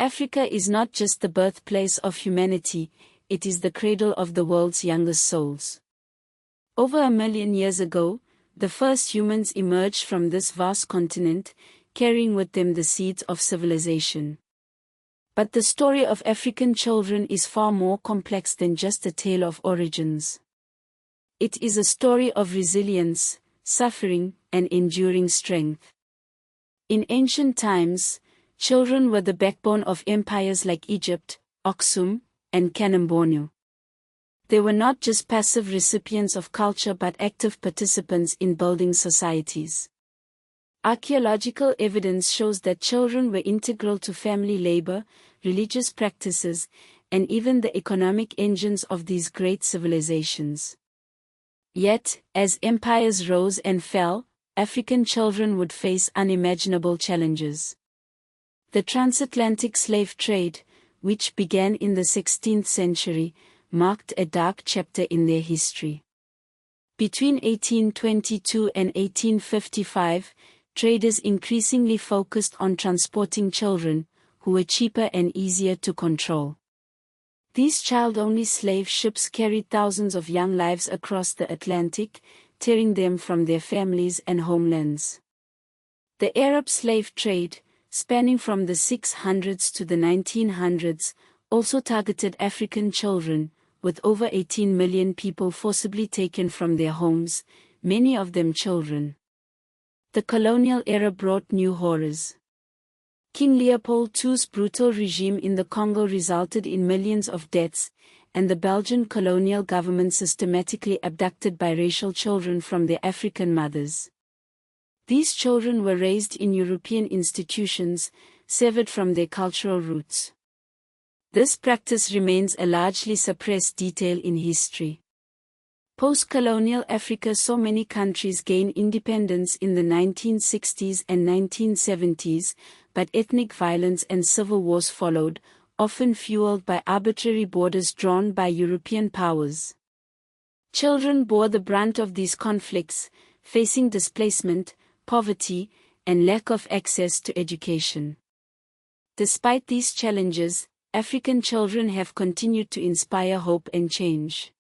Africa is not just the birthplace of humanity, it is the cradle of the world's youngest souls. Over 1 million years ago, the first humans emerged from this vast continent, carrying with them the seeds of civilization. But the story of African children is far more complex than just a tale of origins. It is a story of resilience, suffering, and enduring strength. In ancient times, children were the backbone of empires like Egypt, Aksum, and Kanem-Bornu. They were not just passive recipients of culture but active participants in building societies. Archaeological evidence shows that children were integral to family labor, religious practices, and even the economic engines of these great civilizations. Yet, as empires rose and fell, African children would face unimaginable challenges. The transatlantic slave trade, which began in the 16th century, marked a dark chapter in their history. Between 1822 and 1855, traders increasingly focused on transporting children, who were cheaper and easier to control. These child-only slave ships carried thousands of young lives across the Atlantic, tearing them from their families and homelands. The Arab slave trade, spanning from the 600s to the 1900s, also targeted African children, with over 18 million people forcibly taken from their homes, many of them children. The colonial era brought new horrors. King Leopold II's brutal regime in the Congo resulted in millions of deaths, and the Belgian colonial government systematically abducted biracial children from their African mothers. These children were raised in European institutions, severed from their cultural roots. This practice remains a largely suppressed detail in history. Post-colonial Africa saw many countries gain independence in the 1960s and 1970s, but ethnic violence and civil wars followed, often fueled by arbitrary borders drawn by European powers. Children bore the brunt of these conflicts, facing displacement, poverty, and lack of access to education. Despite these challenges, African children have continued to inspire hope and change.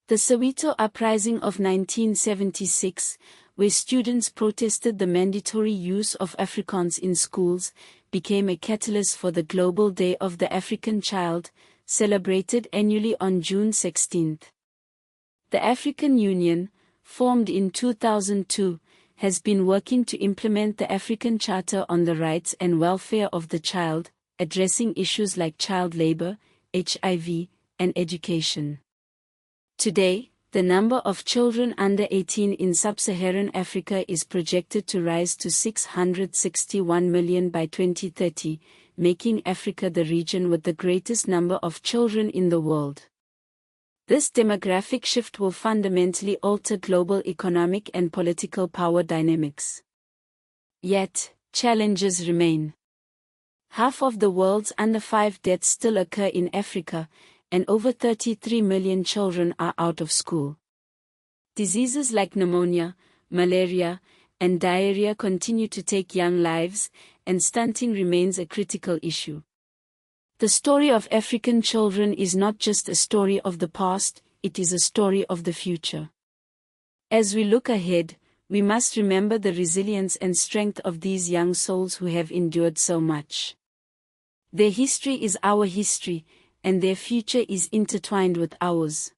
The Soweto Uprising of 1976, where students protested the mandatory use of Afrikaans in schools, became a catalyst for the Global Day of the African Child, celebrated annually on June 16. The African Union, formed in 2002, has been working to implement the African Charter on the Rights and Welfare of the Child, addressing issues like child labor, HIV, and education. Today, the number of children under 18 in sub-Saharan Africa is projected to rise to 661 million by 2030, making Africa the region with the greatest number of children in the world. This demographic shift will fundamentally alter global economic and political power dynamics. Yet, challenges remain. Half of the world's under 5 deaths still occur in Africa, and over 33 million children are out of school. Diseases like pneumonia, malaria, and diarrhea continue to take young lives, and stunting remains a critical issue. The story of African children is not just a story of the past, it is a story of the future. As we look ahead, we must remember the resilience and strength of these young souls who have endured so much. Their history is our history, and their future is intertwined with ours.